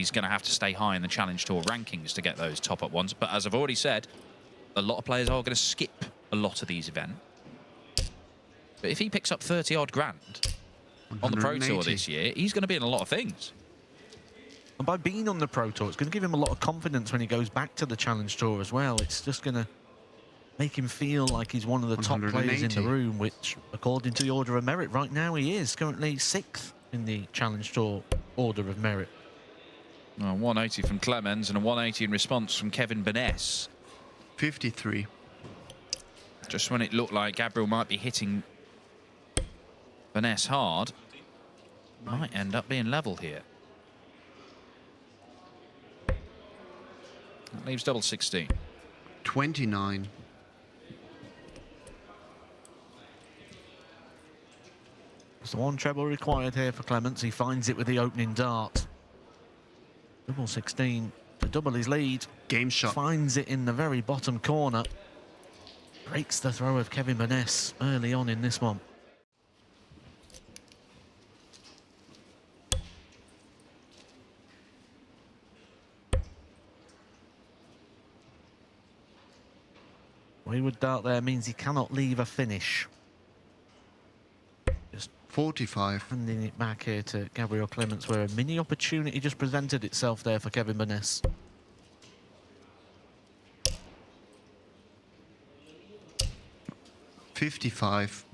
He's going to have to stay high in the Challenge Tour rankings to get those top-up ones. But as I've already said, a lot of players are going to skip a lot of these events. But if he picks up 30-odd grand on the Pro Tour this year, he's going to be in a lot of things. And by being on the Pro Tour, it's going to give him a lot of confidence when he goes back to the Challenge Tour as well. It's just going to make him feel like he's one of the top players in the room, which, according to the Order of Merit, right now he is currently 6th in the Challenge Tour Order of Merit. 180 from Clemens and a 180 in response from Kevin Burness. 53. Just when it looked like Gabriel might be hitting Burness hard, might end up being level here. That leaves double 16. 29. It's the one treble required here for Clemens. He finds it with the opening dart. Double 16 to double his lead. Game shot. Finds it in the very bottom corner. Breaks the throw of Kevin Burness early on in this one. Wayward dart there means he cannot leave a finish. 45. Handing it back here to Gabriel Clemens, where a mini opportunity just presented itself there for Kevin Burness. $55.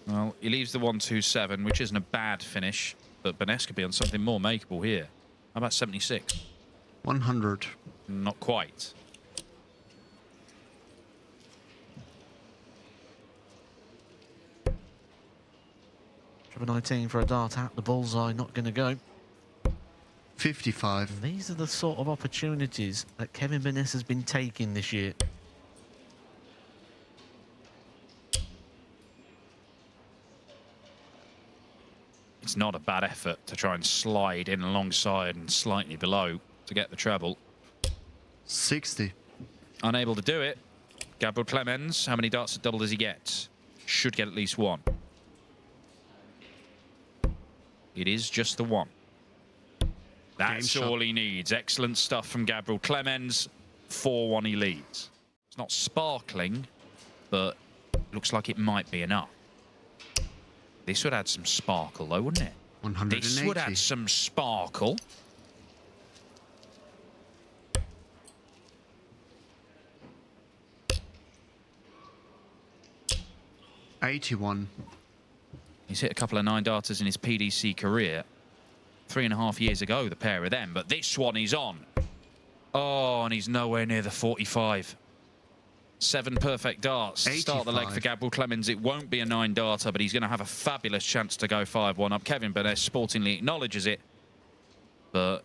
Well, he leaves the 127, which isn't a bad finish, but Burness could be on something more makeable here. How about 76? 100. Not quite. Treble 19 for a dart at the bullseye, not going to go. 55. And these are the sort of opportunities that Kevin Burness has been taking this year. It's not a bad effort to try and slide in alongside and slightly below to get the treble. 60. Unable to do it. Gabriel Clemens, how many darts at double does he get? Should get at least one. It is just the one. That's all he needs. Excellent stuff from Gabriel Clemens. 4-1 he leads. It's not sparkling, but looks like it might be enough. This would add some sparkle, though, wouldn't it? 180. This would add some sparkle. $81. He's hit a couple of 9-darters in his PDC career. 3.5 years ago, the pair of them. But this one he's on. Oh, and he's nowhere near the 45. 7 perfect darts. 85. Start the leg for Gabriel Clemens. It won't be a 9-darter, but he's going to have a fabulous chance to go 5-1 up. Kevin Burness sportingly acknowledges it, but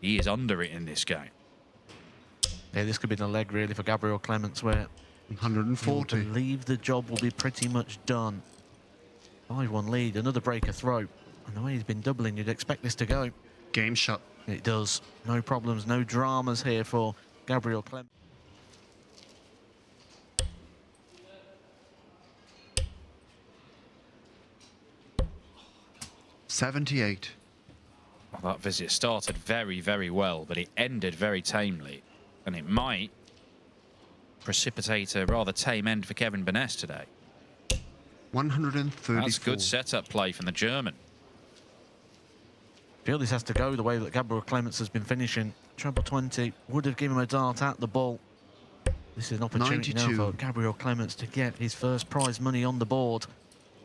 he is under it in this game. Yeah, this could be the leg, really, for Gabriel Clemens, where 140. I believe the job will be pretty much done. 5-1 lead, another breaker throw. And the way he's been doubling, you'd expect this to go. Game shot. It does. No problems, no dramas here for Gabriel Clemens. $78. Well, that visit started very, very well, but it ended very tamely. And it might precipitate a rather tame end for Kevin Burness today. 134. That's good setup play from the German. I feel this has to go the way that Gabriel Clemens has been finishing. Treble 20 would have given him a dart at the ball. This is an opportunity 92. now for Gabriel Clemens to get his first prize money on the board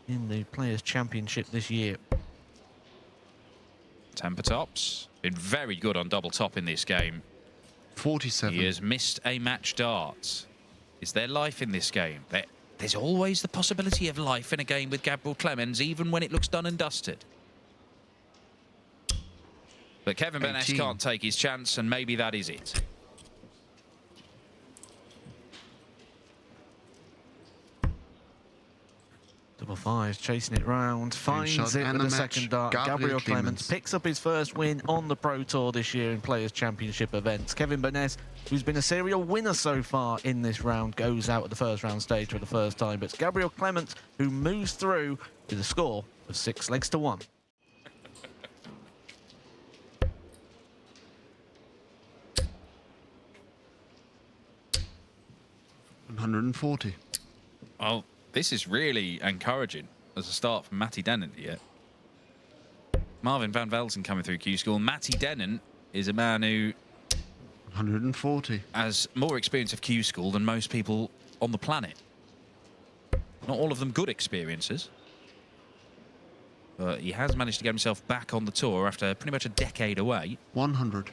in the Players' Championship this year. Temper tops. Been very good on double top in this game. 47. He has missed a match dart. Is there life in this game? There's always the possibility of life in a game with Gabriel Clemens, even when it looks done and dusted. But Kevin Burness can't take his chance, and maybe that is it. Double fives, chasing it round, finds it with the second dart. Gabriel Clemens picks up his first win on the Pro Tour this year in Players' Championship events. Kevin Burness, who's been a serial winner so far in this round, goes out at the first round stage for the first time. But it's Gabriel Clemens who moves through with a score of 6 legs to 1. 140. Well, this is really encouraging as a start from Matty Dennant here. Marvin van Velzen coming through Q School. Matty Dennant is a man who 140. has more experience of Q School than most people on the planet. Not all of them good experiences. But he has managed to get himself back on the tour after pretty much a decade away. 100.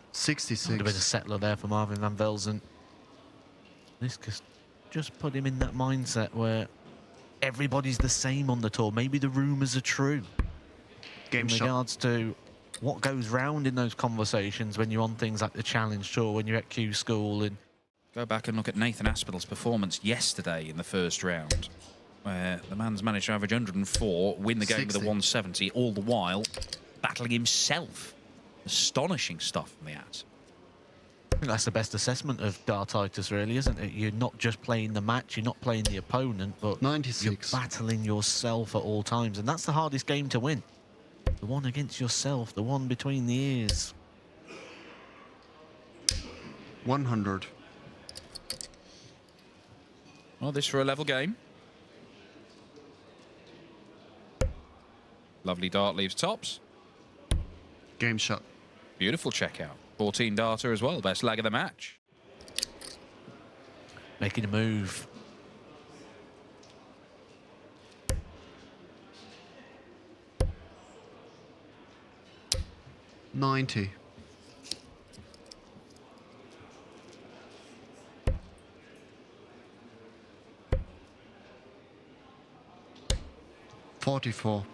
A 66. bit of settler there for Marvin van Velzen. This just put him in that mindset where everybody's the same on the tour. Maybe the rumours are true. Game in regards to what goes round in those conversations when you're on things like the Challenge Tour, when you're at Q School. And go back and look at Nathan Aspinall's performance yesterday in the first round, where the man's managed to average 104, win the game 60. with a 170, all the while battling himself. Astonishing stuff from the ass. I think that's the best assessment of dartitis, really, isn't it? You're not just playing the match, you're not playing the opponent, but 96. you're battling yourself at all times. And that's the hardest game to win. The one against yourself, the one between the ears. 100. Well, this for a level game. Lovely dart leaves tops. Game shot. Beautiful checkout. 14 darter as well. Best leg of the match. Making a move. $90. $44.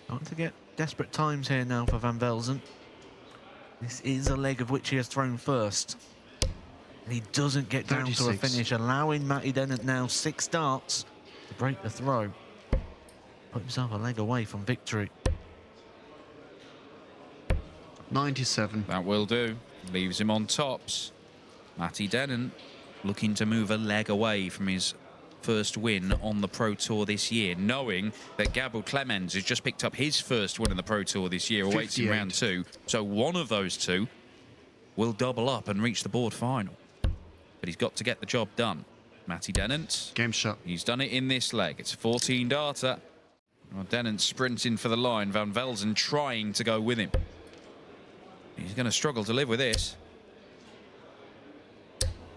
Starting to get desperate times here now for Van Velzen. This is a leg of which he has thrown first. And he doesn't get down to a 36. finish, allowing Matty Dennant now 6 darts to break the throw. Put himself a leg away from victory. 97. That will do. Leaves him on tops. Matty Dennant looking to move a leg away from his first win on the Pro Tour this year, knowing that Gabriel Clemens has just picked up his first win in the Pro Tour this year, awaits in 58. round 2. So one of those two will double up and reach the board final. But he's got to get the job done. Matty Dennant. Game shot. He's done it in this leg. It's a 14 darter. Well, Dennant sprinting for the line. Van Velzen trying to go with him. He's going to struggle to live with this.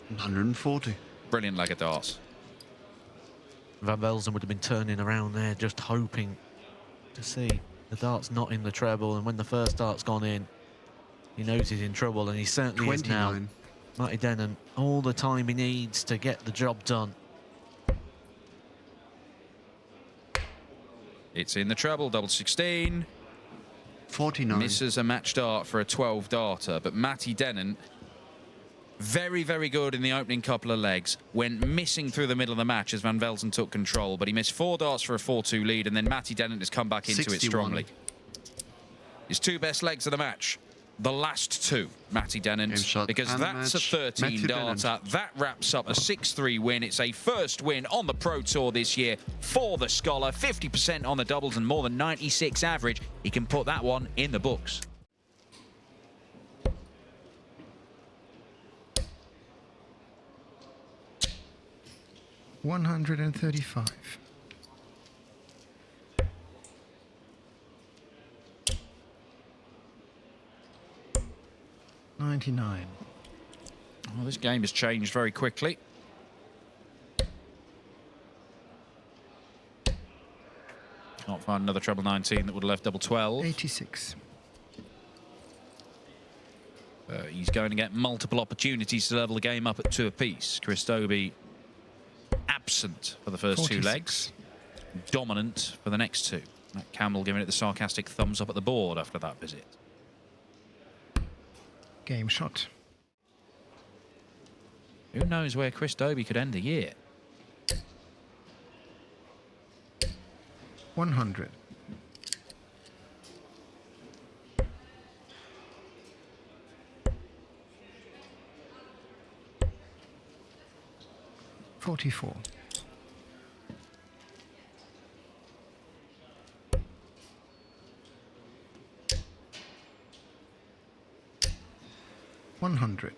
140. Brilliant leg of darts. Van Velzen would have been turning around there, just hoping to see the darts not in the treble. And when the first dart's gone in, he knows he's in trouble, and he certainly is now. 29. Matty Dennant, all the time he needs to get the job done. It's in the treble, double 16. 49. Misses a match dart for a 12 darter, but Matty Dennant, very, very good in the opening couple of legs. Went missing through the middle of the match as Van Velzen took control, but he missed 4 darts for a 4-2 lead, and then Matty Dennant has come back into 61. it strongly. His 2 best legs of the match, the last 2, Matty Dennant, because that's a 13 darter. That wraps up a 6-3 win. It's a first win on the Pro Tour this year for the Scholar. 50% on the doubles and more than 96 average. He can put that one in the books. $135. $99. Well, this game has changed very quickly. Can't find another treble 19 that would have left double 12. 86. He's going to get multiple opportunities to level the game up at 2 apiece. Chris Dobey absent for the first 46. 2 legs. Dominant for the next 2. Matt Campbell giving it the sarcastic thumbs up at the board after that visit. Game shot. Who knows where Chris Dobey could end the year? 100. 44. $100.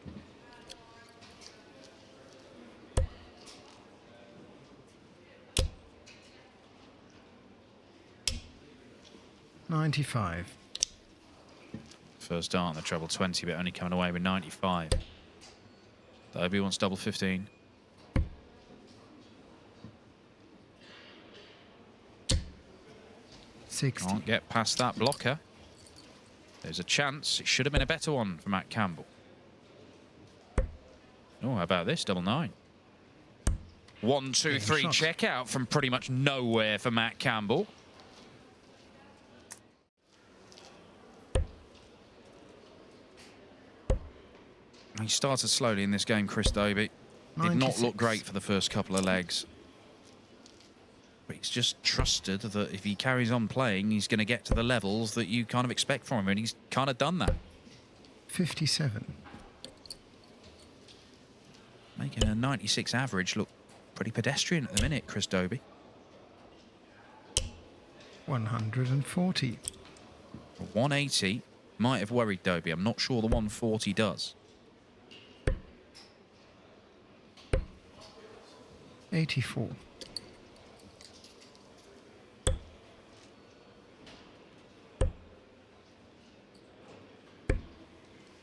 $95. First dart on the treble 20, but only coming away with 95. Dobey wants double 15. Can't get past that blocker. There's a chance. It should have been a better one for Matt Campbell. Oh, how about this? Double 9. 1, 2, 3 check out from pretty much nowhere for Matt Campbell. He started slowly in this game, Chris Dobey. Did not look great for the first couple of legs. But he's just trusted that if he carries on playing, he's going to get to the levels that you kind of expect from him, and he's kind of done that. 57. Making a 96 average look pretty pedestrian at the minute, Chris Dobey. 140. 180 might have worried Dobey. I'm not sure the 140 does. 84.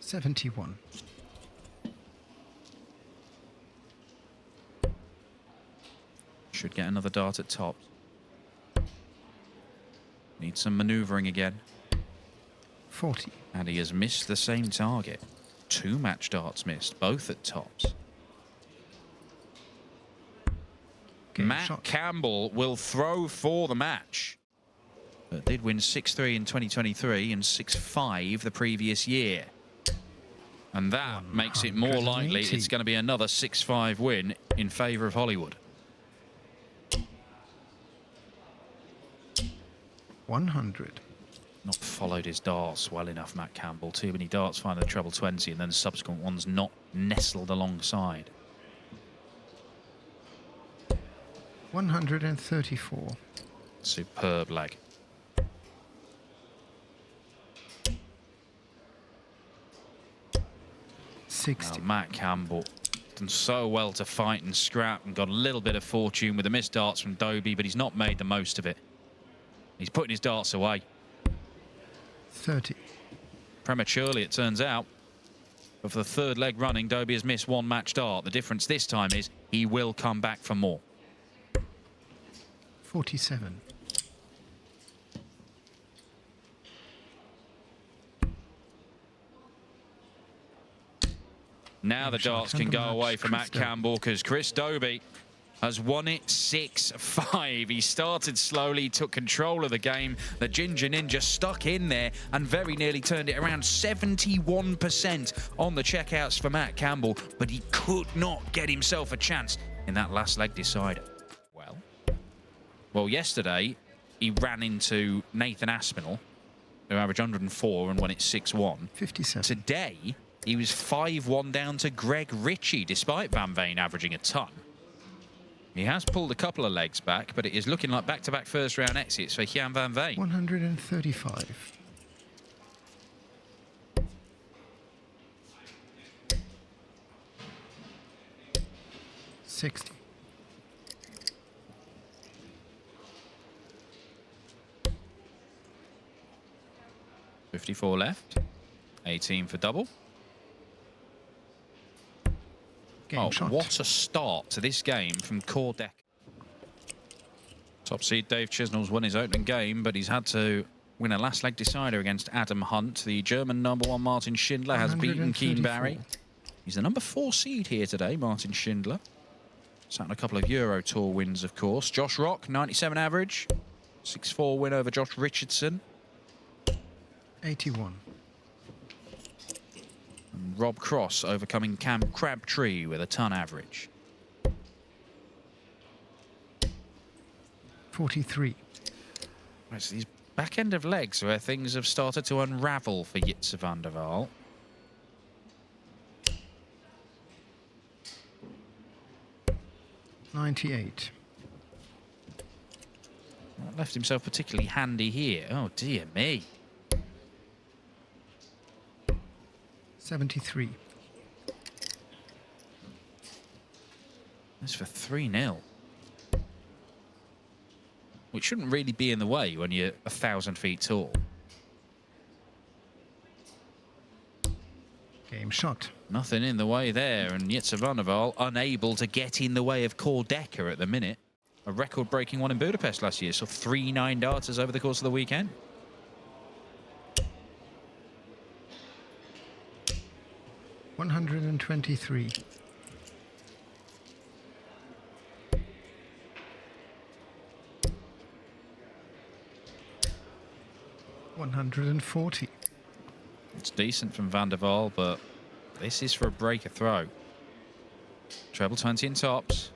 $71. Should get another dart at top. Needs some manoeuvring again. 40. And he has missed the same target. 2 match darts missed, both at tops. Matt Campbell will throw for the match, but did win 6-3 in 2023 and 6-5 the previous year. And that makes it more likely it's going to be another 6-5 win in favour of Hollywood. 100. Not followed his darts well enough, Matt Campbell. Too many darts finding the treble 20 and then subsequent ones not nestled alongside. 134. Superb leg. Now, Matt Campbell done so well to fight and scrap and got a little bit of fortune with the missed darts from Dobey, but he's not made the most of it. He's putting his darts away. 30. Prematurely, it turns out. But for the third leg running, Dobey has missed 1 match dart. The difference this time is he will come back for more. 47. Now the darts can go away for Matt Campbell because Chris Dobey has won it 6-5. He started slowly, took control of the game. The Ginger Ninja stuck in there and very nearly turned it around. 71% on the checkouts for Matt Campbell, but he could not get himself a chance in that last leg decider. Well, yesterday he ran into Nathan Aspinall, who averaged 104 and won it 6-1. 57. Today he was 5-1 down to Greg Ritchie, despite Van Veen averaging a ton. He has pulled a couple of legs back, but it is looking like back-to-back first-round exits for Jan Van Veen. 135. 60. 54 left. 18 for double. Game shot. What a start to this game from Cor Dekker. Top seed Dave Chisnell's won his opening game, but he's had to win a last leg decider against Adam Hunt. The German #1 Martin Schindler has beaten Keen Barry. He's the #4 seed here today, Martin Schindler. Sat on a couple of Euro Tour wins, of course. Josh Rock, 97 average. 6-4 win over Josh Richardson. 81. And Rob Cross overcoming Cam Crabtree with a ton average. 43. Right, so these back end of legs where things have started to unravel for Jitse Van Der Wal. 98. Not left himself particularly handy here. Oh, dear me. 73. That's for 3-0. Which shouldn't really be in the way when you're 1,000 feet tall. Game shot. Nothing in the way there, and Jitse Van Der Wal unable to get in the way of Cor Dekker at the minute. A record-breaking one in Budapest last year, so 3 9-darters over the course of the weekend. $123. $140. It's decent from Van Der Wal, but this is for a breaker throw. Treble 20 in tops.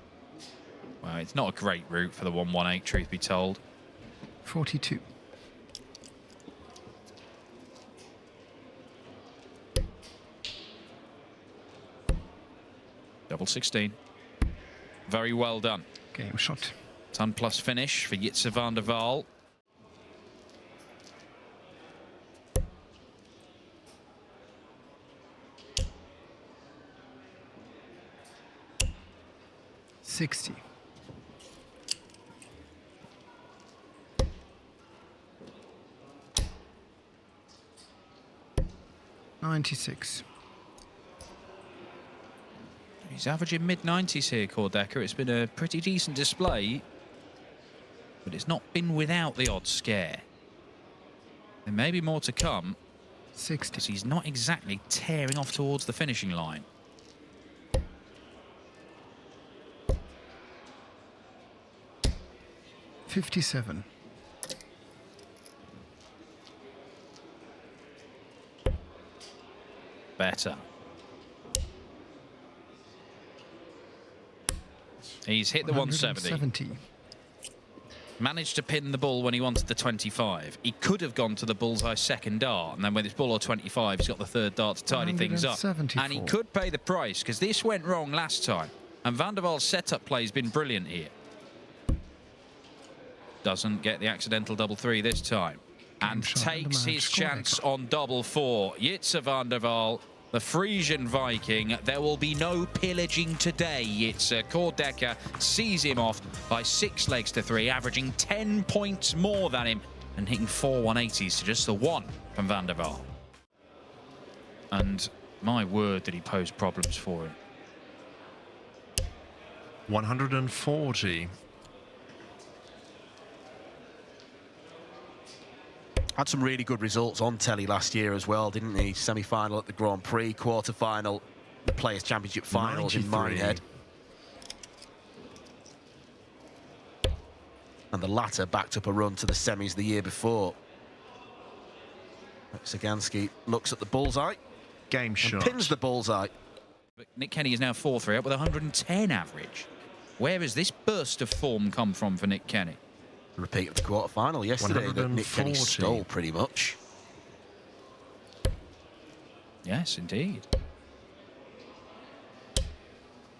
Well, it's not a great route for the 118, truth be told. 42. Double 16. Very well done. Game shot. Ton plus finish for Jitse Van Der Wal. $60. $96. He's averaging mid-90s here, Cor Dekker. It's been a pretty decent display, but it's not been without the odd scare. There may be more to come. 60. Because he's not exactly tearing off towards the finishing line. $57. Better. He's hit the 170. Managed to pin the bull when he wanted the 25. He could have gone to the bullseye second dart, and then with his bull or 25, he's got the third dart to tidy things up. And he could pay the price, because this went wrong last time. And Van Der Wal's setup play has been brilliant here. Doesn't get the accidental double 3 this time. And takes his chance on double 4. Jitse Van Der Wal, the Frisian Viking. There will be no pillaging today, Jitse. Cor Dekker sees him off by 6 legs to 3, averaging 10 points more than him and hitting 4 180s to just the 1 from Van Der Wal. And my word, did he pose problems for him. 140. Had some really good results on telly last year as well, didn't he? Semi-final at the Grand Prix, quarter-final, the Players' Championship finals 93. In Minehead. And the latter backed up a run to the semis the year before. Szaganski looks at the bullseye. Game shot. Pins the bullseye. But Nick Kenny is now 4-3 up with 110 average. Where has this burst of form come from for Nick Kenny? Repeat of the quarter-final yesterday that Nick Kenny stole pretty much. Yes, indeed.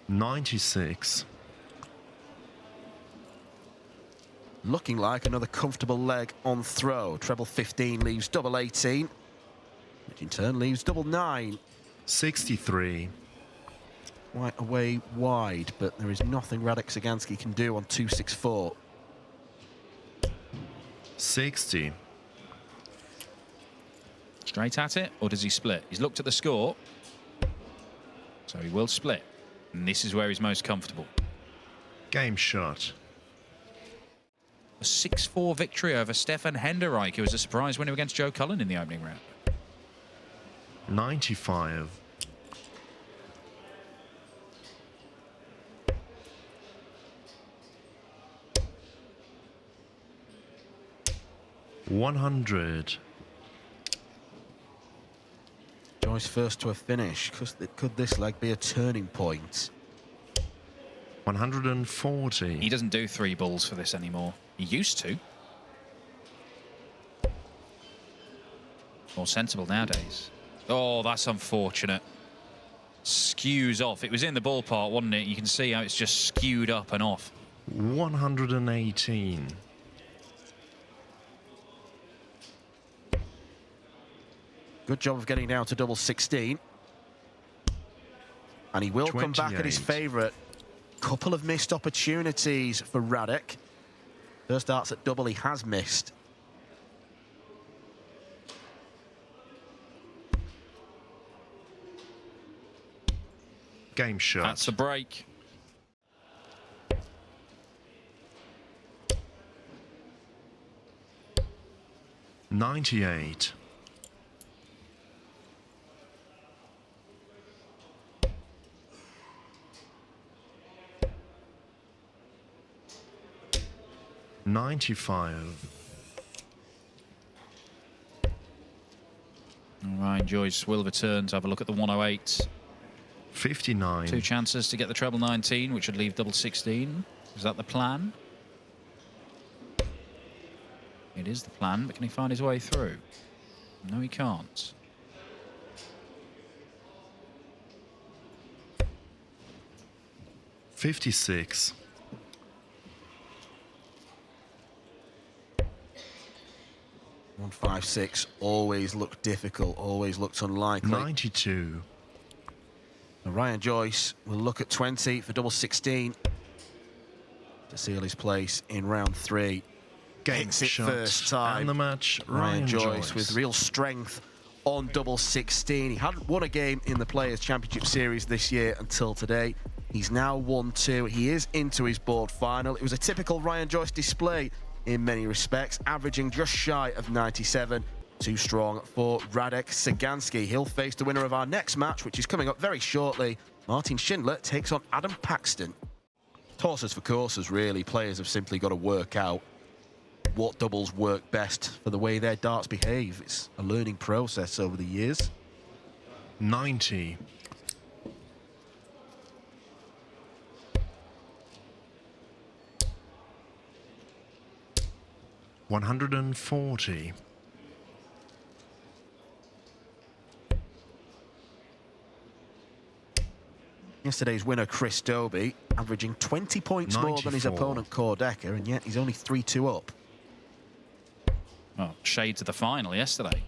96. Looking like another comfortable leg on throw. Treble 15 leaves double 18, which in turn leaves double 9. 63. Quite away wide, but there is nothing Radek Szaganski can do on 264. 60. Straight at it, or does he split? He's looked at the score, so he will split. And this is where he's most comfortable. Game shot. A 6-4 victory over Stefan Henderreich, who was a surprise winner against Joe Callan in the opening round. 95. $100. Joyce first to a finish. Could this leg be a turning point? 140. He doesn't do 3 bulls for this anymore. He used to. More sensible nowadays. Oh, that's unfortunate. skews off. It was in the ballpark, wasn't it? You can see how it's just skewed up and off. 118. Good job of getting down to double 16. And he will come back at his 28. favourite. Couple of missed opportunities for Radek. First darts at double he has missed. Game shot. That's the break. $98. $95. All right, Joyce will return to have a look at the 108. 59. 2 chances to get the treble 19, which would leave double 16. Is that the plan? It is the plan, but can he find his way through? No, he can't. $56. 156 always looked difficult, always looked unlikely. 92. And Ryan Joyce will look at 20 for double 16 to seal his place in round 3. Game Hits it shot. first time. And the match, Ryan Joyce with real strength on double 16. He hadn't won a game in the Players' Championship Series this year until today. He's now won 2. He is into his board final. It was a typical Ryan Joyce display in many respects, averaging just shy of 97. Too strong for Radek. Szaganski, he'll face the winner of our next match, which is coming up very shortly. Martin Schindler takes on Adam Paxton. Horses for courses, really. Players have simply got to work out what doubles work best for the way their darts behave. It's a learning process over the years. 90. $140. Yesterday's winner, Dobey, averaging 20 points more than his 94. opponent, Cor Dekker, and yet he's only 3-2 up. Oh, shades of the final yesterday.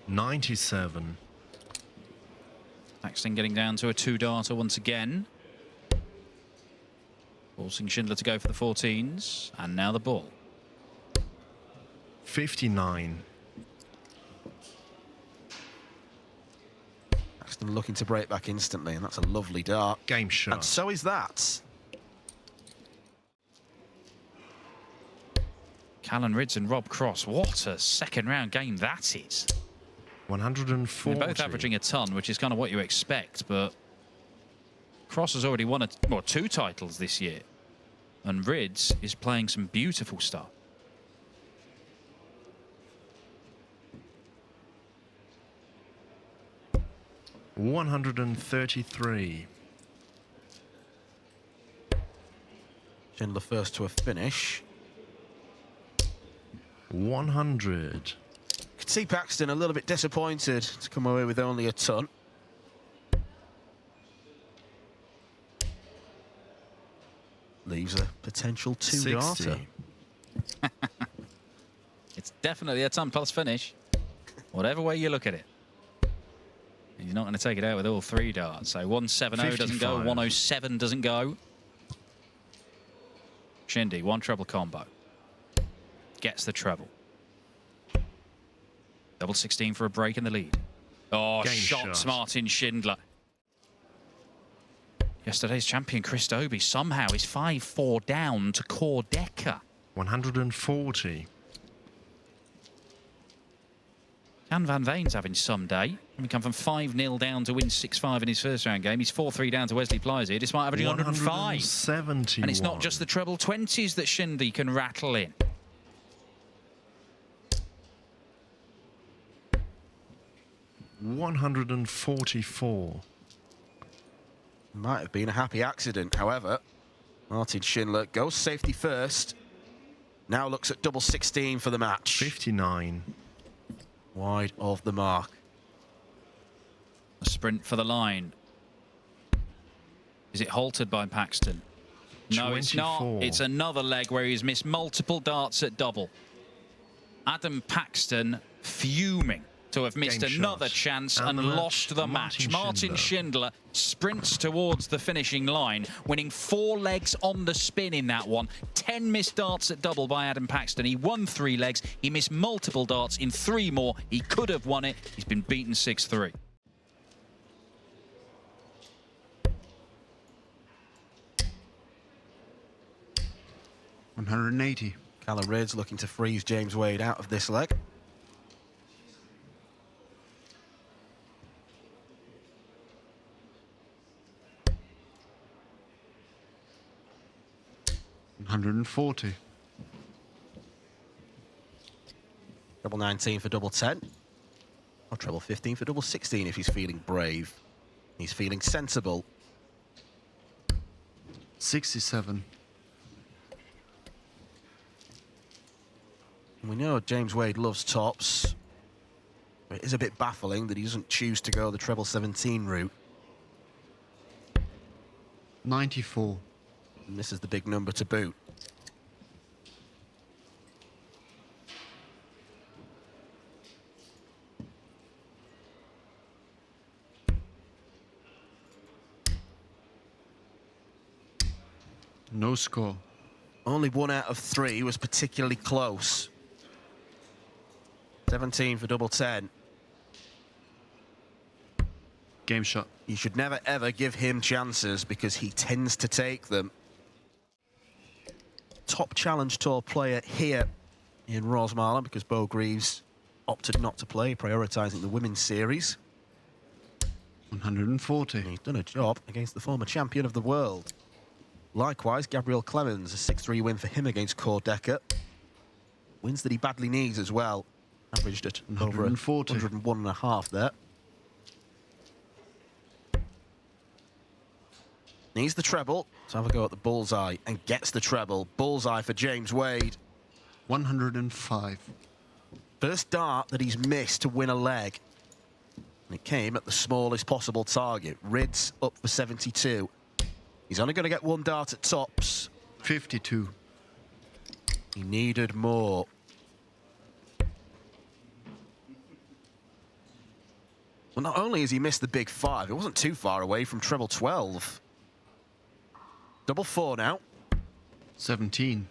$97. Paxton getting down to a 2-darter once again. Forcing Schindler to go for the 14s. And now the ball. 59. Paxton looking to break back instantly, and that's a lovely dart. Game shot. And so is that. Callan, Rydz and Rob Cross. What a second round game that is. 140. They're both averaging a ton, which is kind of what you expect, but Cross has already won 2 titles this year. And Rydz is playing some beautiful stuff. $133. Schindler first to a finish. 100. Could see Paxton a little bit disappointed to come away with only a ton. Leaves a potential 2-darter. 60. It's definitely a ton plus finish, whatever way you look at it. He's not going to take it out with all 3 darts. So 170 doesn't go, 55. 107 doesn't go. Shindy, 1 treble combo. Gets the treble. Double 16 for a break in the lead. Oh, Game shots shot. Martin Schindler. Yesterday's champion Dobey somehow is 5-4 down to Cor Dekker. 140. Can Van Veen's having some day. He come from 5-0 down to win 6-5 in his first round game. He's 4-3 down to Wesley Plies here, despite averaging 105. 171. And it's not just the treble 20s that Shindy can rattle in. $144. Might have been a happy accident, however. Martin Schindler goes safety first. Now looks at double 16 for the match. 59. Wide of the mark. A sprint for the line. Is it halted by Paxton? No, it's not. It's another leg where he's missed multiple darts at double. Adam Paxton fuming to have missed another chance and lost the match. Martin Schindler sprints towards the finishing line, winning 4 legs on the spin in that one. 10 missed darts at double by Adam Paxton. He won 3 legs. He missed multiple darts in 3 more. He could have won it. He's been beaten 6-3. $180. Callan Rydz looking to freeze James Wade out of this leg. $140. Treble 19 for double 10. Or treble 15 for double 16 if he's feeling brave. He's feeling sensible. 67. We know James Wade loves tops. But it is a bit baffling that he doesn't choose to go the treble 17 route. 94. And this is the big number to boot. No score. Only 1 out of 3 was particularly close. 17 for double 10. Game shot. You should never ever give him chances because he tends to take them. Top Challenge Tour player here in Rosmalen because Bo Greaves opted not to play, prioritising the women's series. 140. And he's done a job against the former champion of the world. Likewise, Gabriel Clemens, a 6-3 win for him against Cor Dekker. Wins that he badly needs as well. Averaged at over 101.5 there. Needs the treble. Let's have a go at the bullseye and gets the treble. Bullseye for James Wade. 105. First dart that he's missed to win a leg. And it came at the smallest possible target. Rydz up for 72. He's only going to get 1 dart at tops. 52. He needed more. Well, not only has he missed the big 5, it wasn't too far away from treble 12. Double 4 now. 17.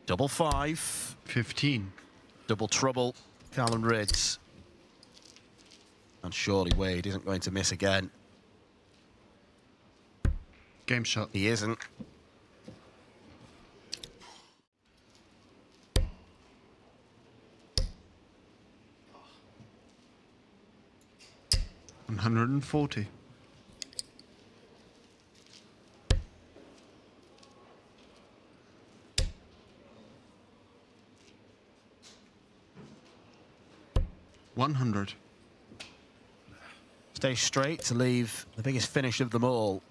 Double 5. 15. Double trouble. Callan Rydz. And surely Wade isn't going to miss again. Game shot. He isn't. $140. $100. Stay straight to leave the biggest finish of them all.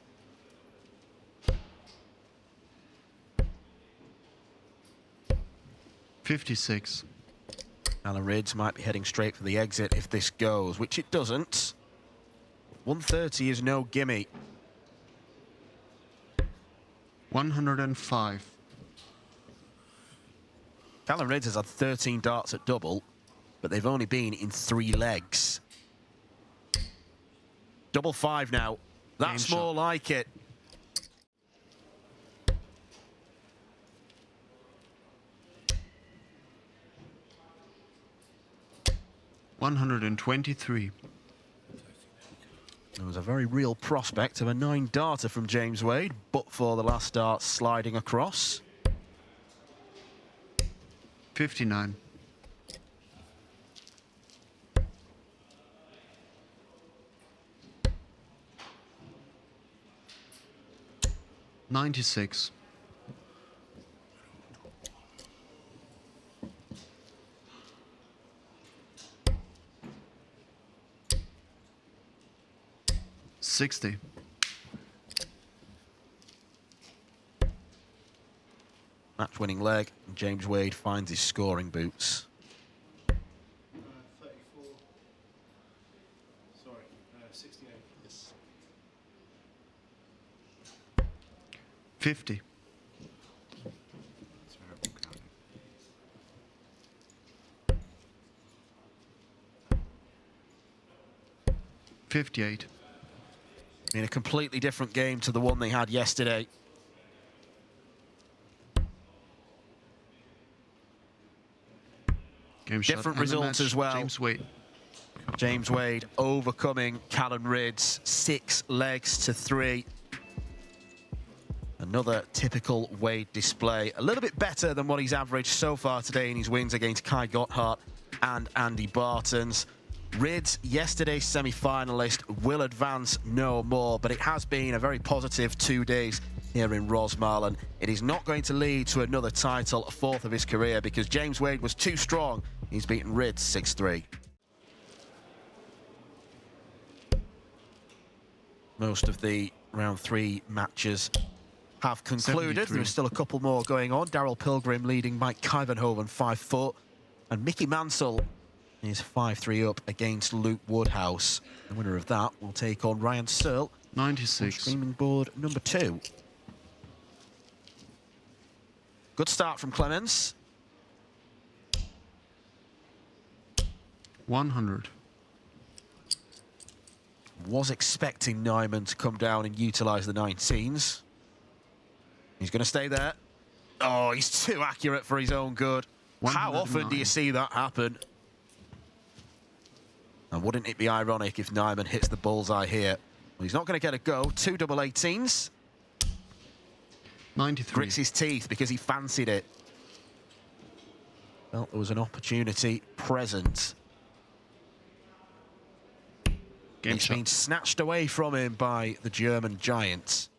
$56. Callan Rydz might be heading straight for the exit if this goes, which it doesn't. 130 is no gimme. 105. Callan Rydz has had 13 darts at double, but they've only been in 3 legs. Double 5 now. That's more like it. $123. There was a very real prospect of a 9-darter from James Wade, but for the last dart sliding across. 59. $96. 60. Match-winning leg. And James Wade finds his scoring boots. 34. Sorry, 68. Yes. 50. 58. In a completely different game to the one they had yesterday. Game Different shot results as well. James Wade. James Wade overcoming Callan Rydz, 6 legs to 3. Another typical Wade display. A little bit better than what he's averaged so far today in his wins against Kai Gotthard and Andy Bartons. Rydz, yesterday's semi-finalist, will advance no more, but it has been a very positive 2 days here in Rosmalen. It is not going to lead to another title, a 4th of his career, because James Wade was too strong. He's beaten Rydz 6-3. Most of the round 3 matches have concluded. 73. There's still a couple more going on. Daryl Pilgrim leading Mike Kivenhoven 5-4, and Mickey Mansell is 5-3 up against Luke Woodhouse. The winner of that will take on Ryan Searle. 96. Streaming board number 2. Good start from Clemens. 100. Was expecting Nijman to come down and utilise the 19s. He's going to stay there. Oh, he's too accurate for his own good. How often do you see that happen? And wouldn't it be ironic if Nijman hits the bullseye here? Well, he's not going to get a go. 2 double 18s. 93. Grits his teeth because he fancied it. Felt there was an opportunity present. Game It's shot. been snatched away from him by the German giant.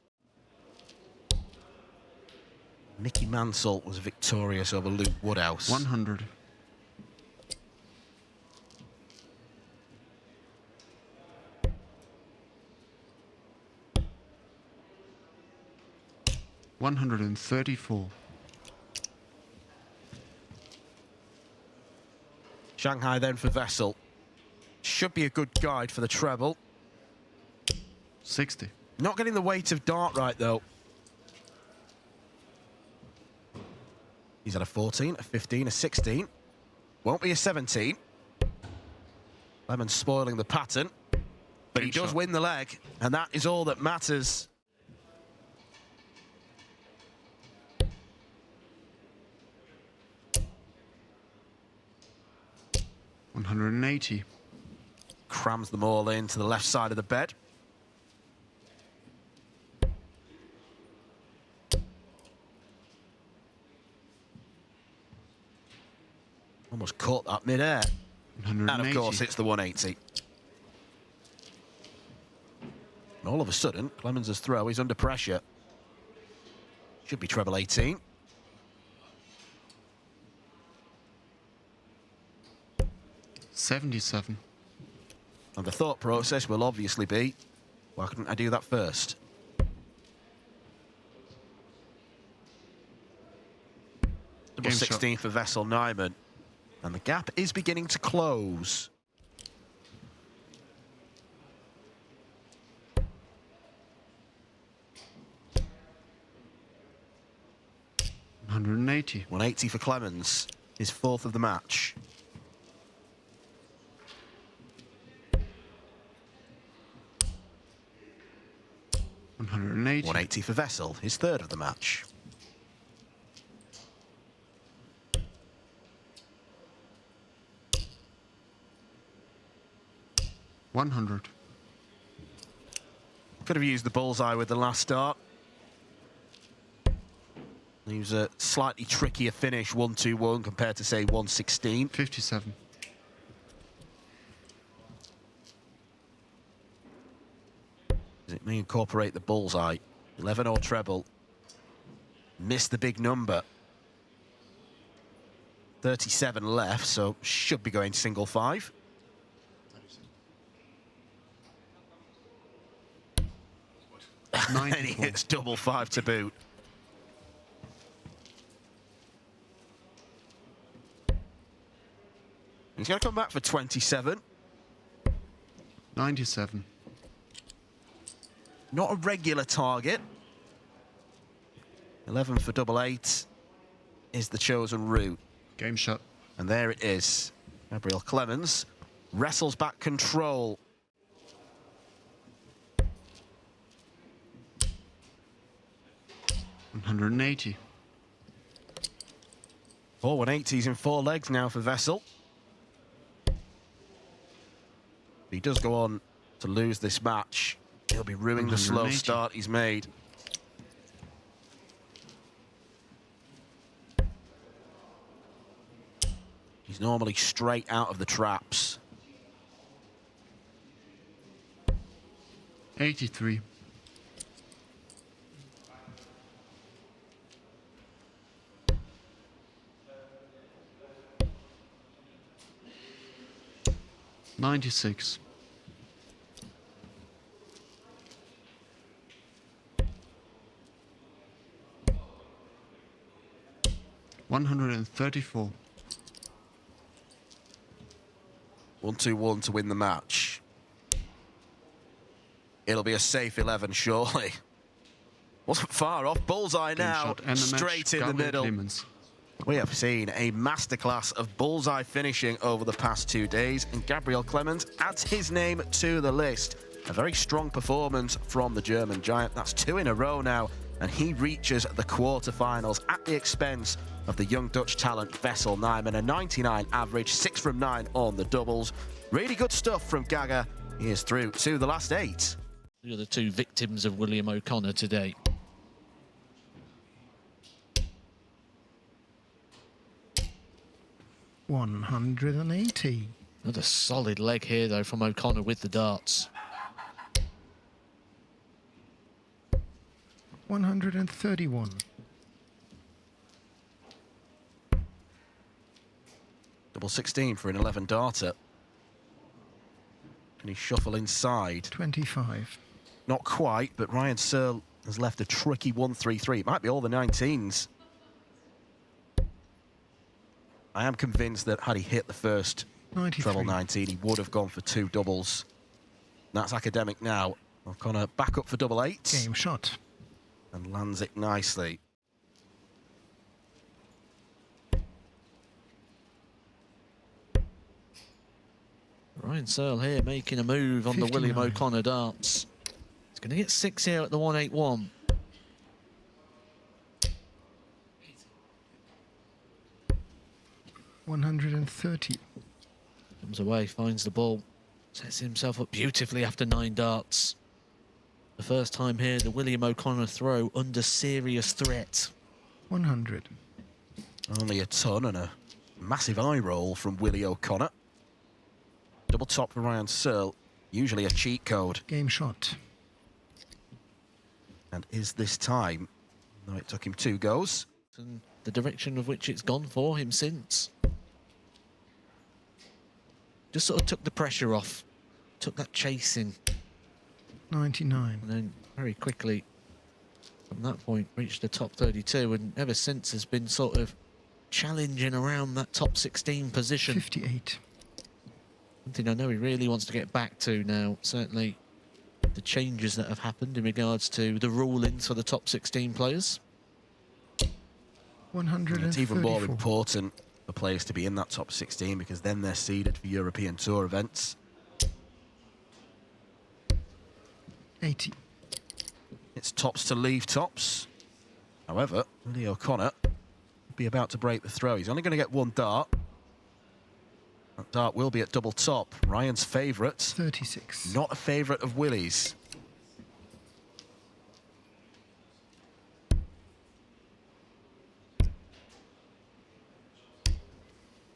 Mickey Mansell was victorious over Luke Woodhouse. 100. 134. Shanghai then for Wessel. Should be a good guide for the treble. 60. Not getting the weight of dart right, though. He's at a 14, a 15, a 16. Won't be a 17. Clemens spoiling the pattern. But he Game does shot. win the leg, and that is all that matters. $180. Crams them all into the left side of the bed. Almost caught that mid-air. 180. And of course, it's the 180. And all of a sudden, Clemens' throw is under pressure. Should be treble 18. $77. And the thought process will obviously be, why couldn't I do that first? Double Game 16 for Wessel Nijman. And the gap is beginning to close. $180. 180 for Clemens, his 4th of the match. $180. 180 for Wessel, his 3rd of the match. $100. Could have used the bullseye with the last start. He was a slightly trickier finish, 1-2-1 compared to, say, 116. 57. It may incorporate the bullseye. 11 or treble. Missed the big number. 37 left, so should be going single 5. And he hits double 5 to boot. He's going to come back for 27. 97. Not a regular target. 11 for double 8 is the chosen route. Game shot. And there it is. Gabriel Clemens wrestles back control. $180. 4 180s in 4 legs now for Wessel. He does go on to lose this match. He'll be ruining the slow start he's made. He's normally straight out of the traps. 83. $96. $134. 1-2-1 to win the match. It'll be a safe 11, surely. Wasn't far off. Bullseye now, straight in the middle. Clemens. We have seen a masterclass of bullseye finishing over the past 2 days, and Gabriel Clemens adds his name to the list. A very strong performance from the German giant. That's 2 in a row now, and he reaches the quarterfinals at the expense of the young Dutch talent Wessel Nijman. A 99 average, 6 from 9 on the doubles. Really good stuff from Gaga. He is through to the last 8. You're the 2 victims of William O'Connor today. $180. Another solid leg here, though, from O'Connor with the darts. 131. Double 16 for an 11 darter. Can he shuffle inside? 25. Not quite, but Ryan Searle has left a tricky 1-3-3. It might be all the 19s. I am convinced that had he hit the first 93. treble 19, he would have gone for 2 doubles. That's academic now. O'Connor back up for double 8. Game shot. And lands it nicely. Ryan Searle here making a move on 59. the William O'Connor darts. He's going to get 6 here at the 181. $130. Comes away, finds the ball, sets himself up beautifully after 9 darts. The first time here, the William O'Connor throw under serious threat. 100. Only a ton and a massive eye roll from Willie O'Connor. Double top for Ryan Searle, usually a cheat code. Game shot. And is this time, though it took him 2 goes. And the direction of which it's gone for him since. Just sort of took the pressure off, took that chasing. 99. And then very quickly, from that point, reached the top 32, and ever since has been sort of challenging around that top 16 position. 58. Something I know he really wants to get back to now, certainly the changes that have happened in regards to the rulings for the top 16 players. 134. It's even more important for players to be in that top 16 because then they're seeded for European Tour events. 80. It's tops to leave tops. However, Willie O'Connor will be about to break the throw. He's only going to get 1 dart. That dart will be at double top. Ryan's favourite. 36. Not a favourite of Willie's.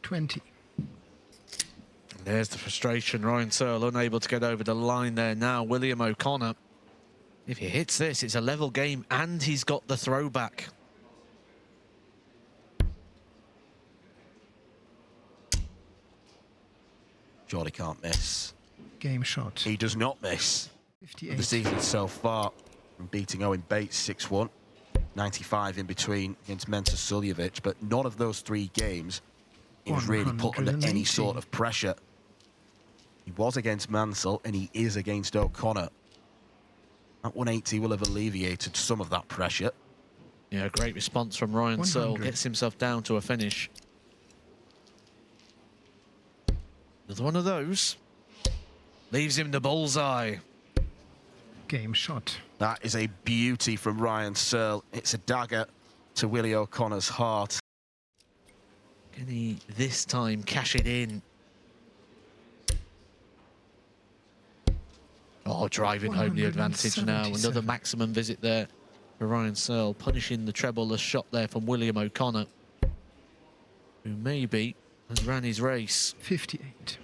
$20. There's the frustration. Ryan Searle unable to get over the line there now. William O'Connor, if he hits this, it's a level game and he's got the throwback. Surely can't miss. Game shot. He does not miss. 58. The season so far. and beating Owen Bates 6-1. 95 in between against Mensa Suljovic, but none of those 3 games he was really put under any sort of pressure. He was against Mansell and he is against O'Connor. That 180 will have alleviated some of that pressure. Yeah, great response from Ryan Searle. Gets himself down to a finish. Another one of those. Leaves him the bullseye. Game shot. That is a beauty from Ryan Searle. It's a dagger to Willie O'Connor's heart. Can he this time cash it in? Oh, driving home the advantage now. Another maximum visit there for Ryan Searle, punishing the treble-less shot there from William O'Connor, who maybe has ran his race. 58.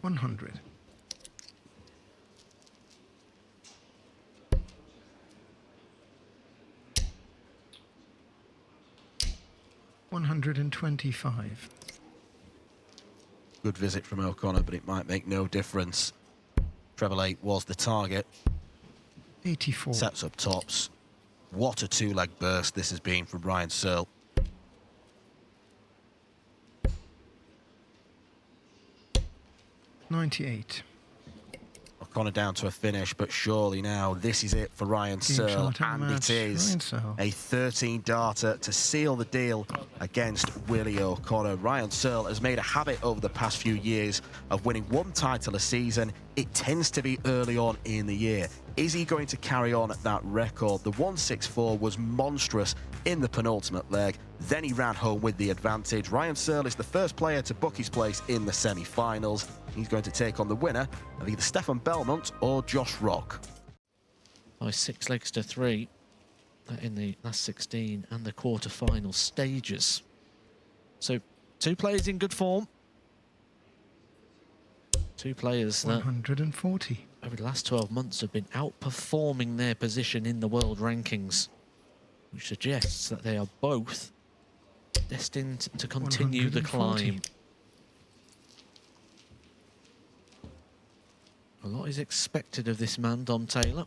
$100. 125. Good visit from O'Connor, but it might make no difference. Treble 8 was the target. 84. Sets up tops. What a 2-leg burst this has been from Ryan Searle. $98. O'Connor down to a finish, but surely now this is it for Ryan Searle, and it is a 13-darter to seal the deal against Willie O'Connor. Ryan Searle has made a habit over the past few years of winning 1 title a season. It tends to be early on in the year. Is he going to carry on at that record? The 164 was monstrous in the penultimate leg. Then he ran home with the advantage. Ryan Searle is the first player to book his place in the semi-finals. He's going to take on the winner of either Stefan Belmont or Josh Rock. By 6 legs to 3 in the last 16 and the quarter-final stages. So 2 players in good form. 2 players that 140. over the last 12 months have been outperforming their position in the world rankings, which suggests that they are both destined to continue the climb. A lot is expected of this man, Dom Taylor.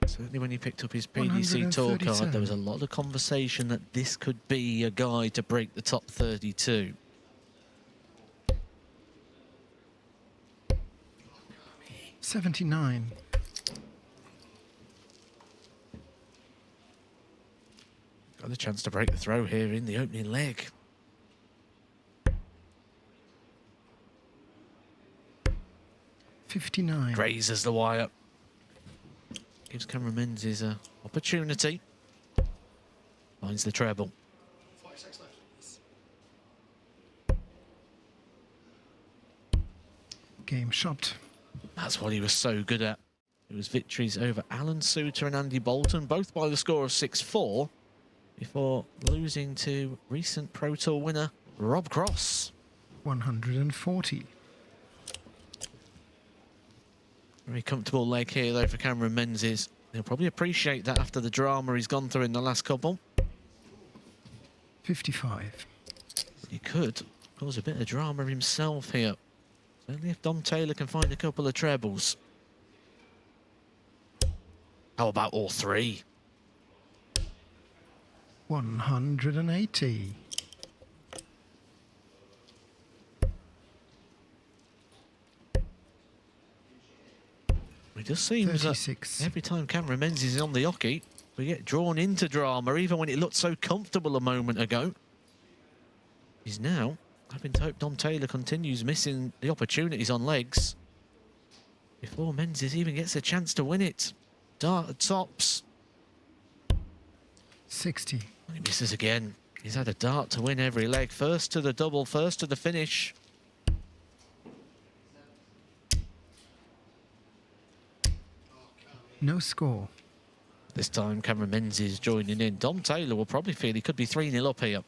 Certainly when he picked up his PDC tour card, there was a lot of conversation that this could be a guy to break the top 32. $79. Got the chance to break the throw here in the opening leg. $59. Grazes the wire. Gives Cameron Menzies an opportunity. Finds the treble. 5 seconds left. Game shot. That's what he was so good at. It was victories over Alan Suter and Andy Bolton, both by the score of 6-4, before losing to recent Pro Tour winner Rob Cross. 140. Very comfortable leg here, though, for Cameron Menzies. He'll probably appreciate that after the drama he's gone through in the last couple. 55. He could cause a bit of drama himself here. Certainly if Dom Taylor can find a couple of trebles. How about all 3? 180. It just seems that every time Cameron Menzies is on the hockey, we get drawn into drama, even when it looked so comfortable a moment ago. He's now having to hope Dom Taylor continues missing the opportunities on legs before Menzies even gets a chance to win it. Dart at tops. 60. He misses again. He's had a dart to win every leg. First to the double, first to the finish. No score. This time Cameron Menzies joining in. Dom Taylor will probably feel he could be 3-0 up here.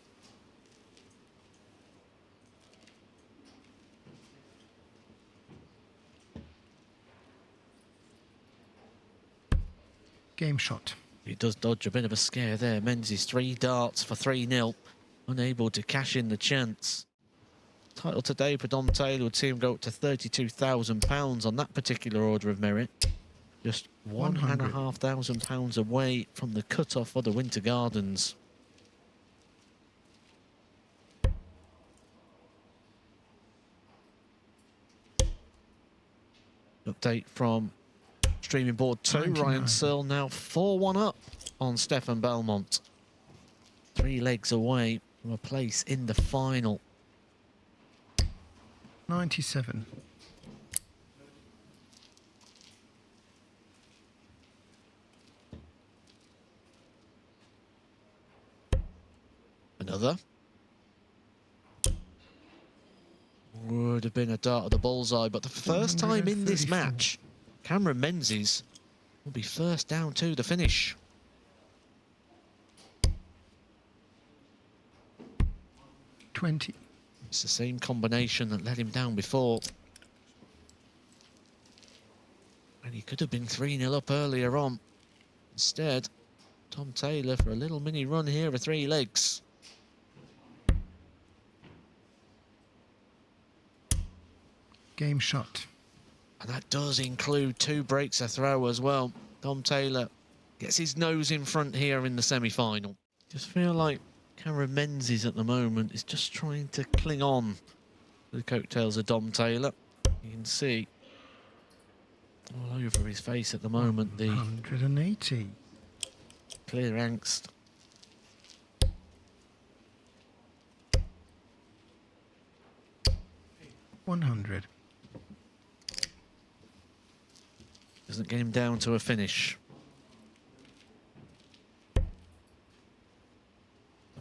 Game shot. He does dodge a bit of a scare there. Menzies 3 darts for 3-0. Unable to cash in the chance. Title today for Dom Taylor would see him go up to £32,000 on that particular order of merit. Just £1,500 away from the cut-off for the Winter Gardens. Update from streaming board 2. 99. Ryan Searle now 4-1 up on Stefan Belmont. 3 legs away from a place in the final. 97. Another. Would have been a dart of the bullseye, but the first time in this match, Cameron Menzies will be first down to the finish. $20. It's the same combination that let him down before. And he could have been 3-0 up earlier on. Instead, Tom Taylor for a little mini run here of 3 legs. Game shot. And that does include 2 breaks a throw as well. Tom Taylor gets his nose in front here in the semi-final. Just feel like Cameron Menzies at the moment is just trying to cling on to the coattails of Dom Taylor. You can see all over his face at the moment the 180. clear angst. $100. Doesn't get him down to a finish. The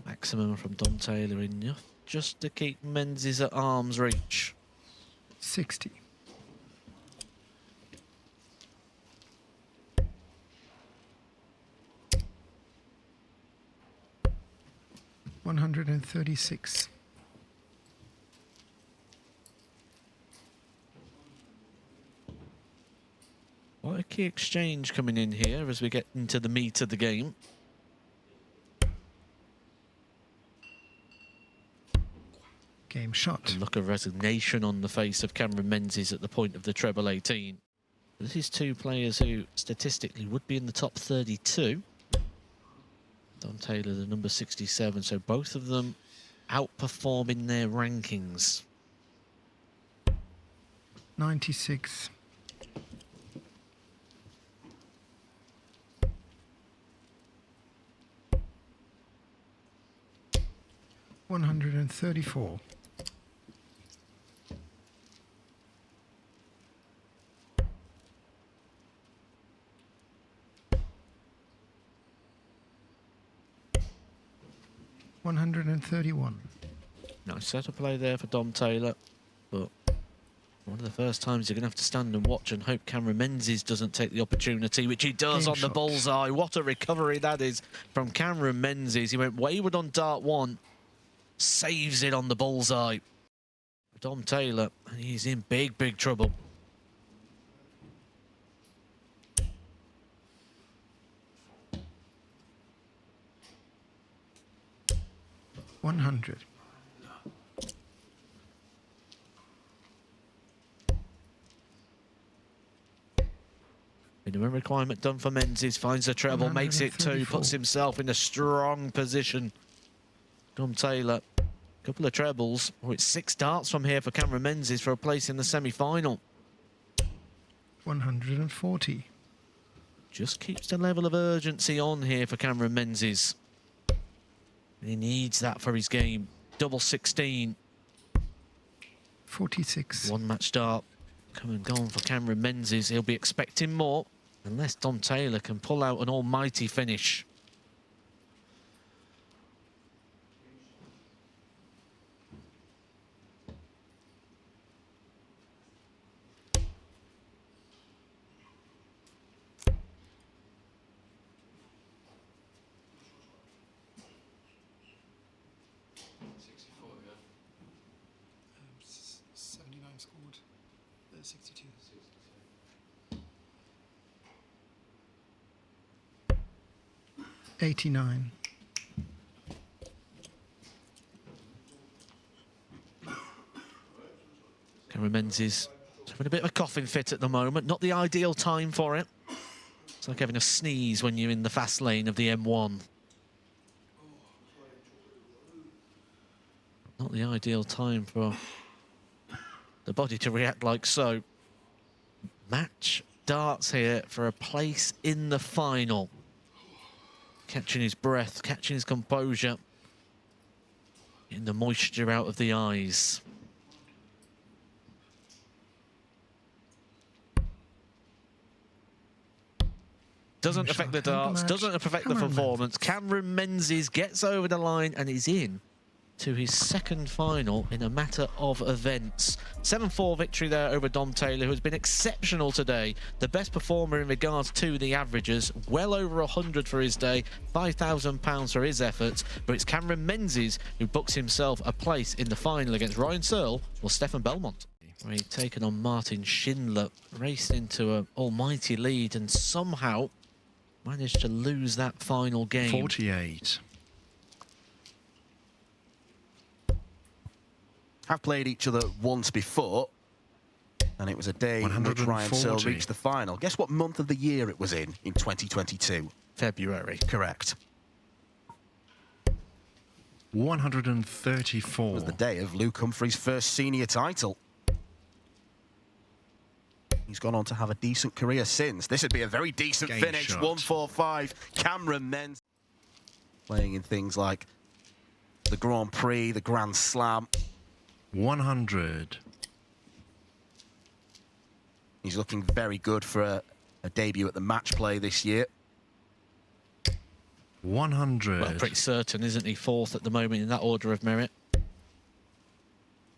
maximum from Dom Taylor enough just to keep Menzies at arm's reach. 60. $136. What a key exchange coming in here as we get into the meat of the game. Game shot. A look of resignation on the face of Cameron Menzies at the point of the treble 18. This is 2 players who statistically would be in the top 32. Dom Taylor, the number 67, so both of them outperforming their rankings. 96. $134. $131. Nice set of play there for Dom Taylor, but one of the first times you're going to have to stand and watch and hope Cameron Menzies doesn't take the opportunity, which he does on the bullseye. What a recovery that is from Cameron Menzies. He went wayward on dart 1, saves it on the bullseye. Dom Taylor, and he's in big, big trouble. $100. Minimum requirement done for Menzies, finds the treble, makes it 2, puts himself in a strong position. Dom Taylor, a couple of trebles. Oh, it's 6 darts from here for Cameron Menzies for a place in the semi-final. 140. Just keeps the level of urgency on here for Cameron Menzies. And he needs that for his game. Double 16. 46. 1 match dart come and gone for Cameron Menzies. He'll be expecting more unless Dom Taylor can pull out an almighty finish. Scored 62. 89. Cameron Menzies having a bit of a coughing fit at the moment. Not the ideal time for it. It's like having a sneeze when you're in the fast lane of the M1. Not the ideal time for the body to react like so. Match darts here for a place in the final. Catching his breath, catching his composure. Getting the moisture out of the eyes. Doesn't affect the darts, doesn't affect the performance. Cameron Menzies gets over the line and is in to his second final in a matter of events. 7-4 victory there over Dom Taylor, who's been exceptional today. The best performer in regards to the averages. Well over 100 for his day, £5,000 for his efforts. But it's Cameron Menzies who books himself a place in the final against Ryan Searle or Stefan Belmont. He's taken on Martin Schindler, raced into an almighty lead and somehow managed to lose that final game. 48. Have played each other once before, and it was a day in which Ryan Searle reached the final. Guess what month of the year it was in 2022? February. Correct. 134. It was the day of Luke Humphrey's first senior title. He's gone on to have a decent career since. This would be a very decent finish. Shot. 145. Cameron Menzies playing in things like the Grand Prix, the Grand Slam. 100. He's looking very good for a debut at the match play this year. 100. Well, pretty certain, isn't he? Fourth at the moment in that order of merit.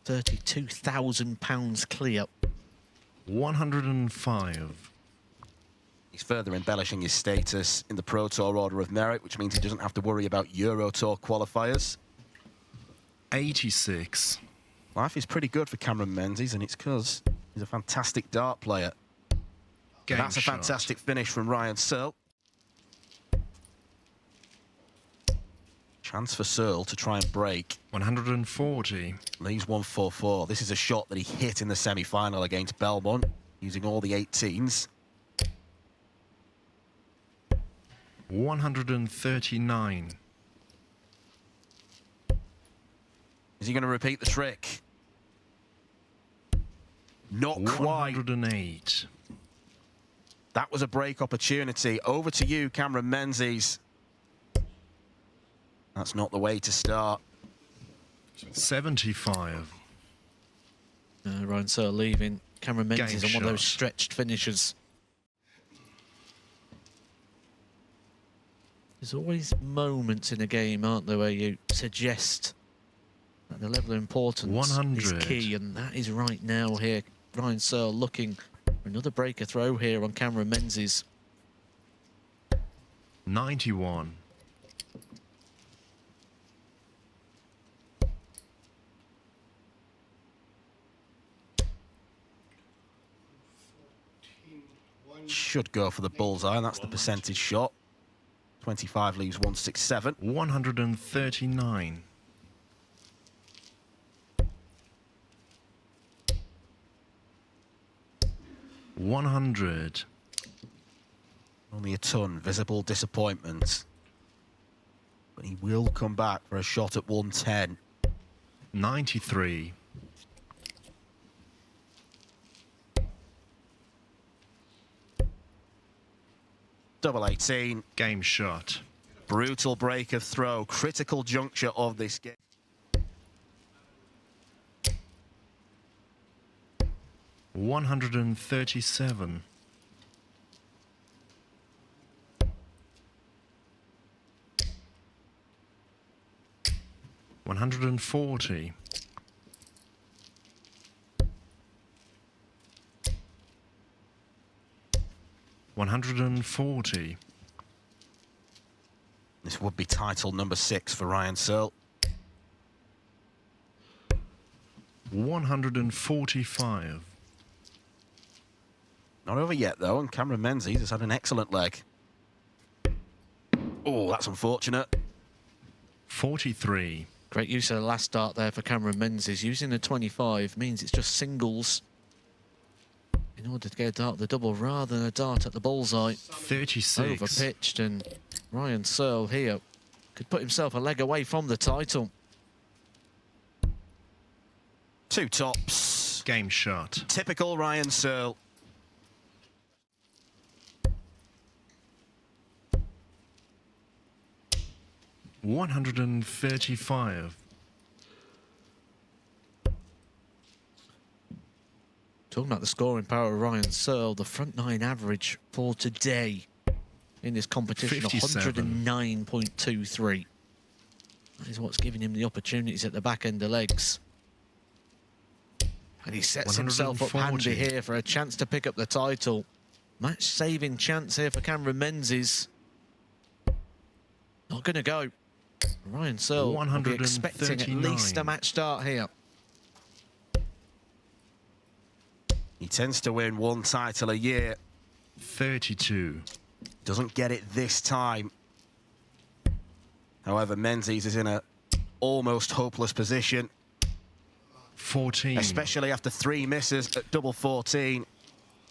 £32,000 clear. 105. He's further embellishing his status in the Pro Tour order of merit, which means he doesn't have to worry about Euro Tour qualifiers. 86. Life is pretty good for Cameron Menzies, and it's because he's a fantastic dart player. That's a fantastic finish from Ryan Searle. Chance for Searle to try and break. 140. Leaves 144. This is a shot that he hit in the semi-final against Belmont, using all the 18s. 139. Is he going to repeat the trick? Not quite. 108. That was a break opportunity. Over to you, Cameron Menzies. That's not the way to start. 75. Ryan Searle leaving. Cameron Menzies on one of those stretched finishes. There's always moments in a game, aren't there, where you suggest that the level of importance 100. is key, and that is right now here. Ryan Searle looking for another breaker throw here on Cameron Menzies. 91. Should go for the bullseye, and that's the percentage shot. 25 leaves 167. 139. $100. Only a ton, visible disappointment. But he will come back for a shot at 110. 93. Double 18. Game shot. Brutal break of throw. Critical juncture of this game. $137. $140. $140. This would be title number 6 for Ryan Searle. 145. Not over yet, though, and Cameron Menzies has had an excellent leg. Oh, that's unfortunate. 43. Great use of the last dart there for Cameron Menzies. Using the 25 means it's just singles in order to get a dart at the double rather than a dart at the bullseye. 36. Overpitched, and Ryan Searle here could put himself a leg away from the title. 2 tops. Game shot. Typical Ryan Searle. $135. Talking about the scoring power of Ryan Searle, the front 9 average for today in this competition, 109.23. That is what's giving him the opportunities at the back end of legs. And he sets himself up handy here for a chance to pick up the title. Match-saving chance here for Cameron Menzies. Not going to go. Ryan Searle will be expecting at least a match start here. He tends to win 1 title a year. 32. Doesn't get it this time. However, Menzies is in a almost hopeless position. 14. Especially after 3 misses at double 14.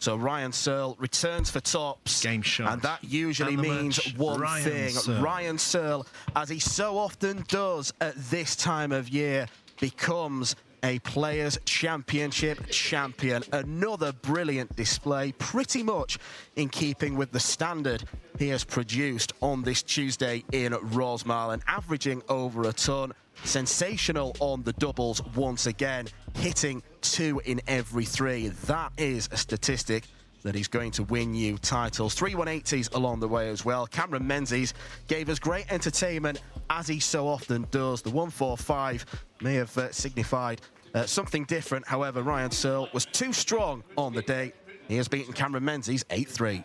So Ryan Searle returns for tops. Game shot. And that usually means one thing. Ryan Searle, as he so often does at this time of year, becomes a Players' Championship champion. Another brilliant display, pretty much in keeping with the standard he has produced on this Tuesday in Rosmalen, averaging over a ton. Sensational on the doubles once again, hitting 2 in every 3. That is a statistic that he's going to win you titles. 3 180s along the way as well. Cameron Menzies gave us great entertainment, as he so often does. The 145 may have signified something different. However, Ryan Searle was too strong on the day. He has beaten Cameron Menzies 8-3.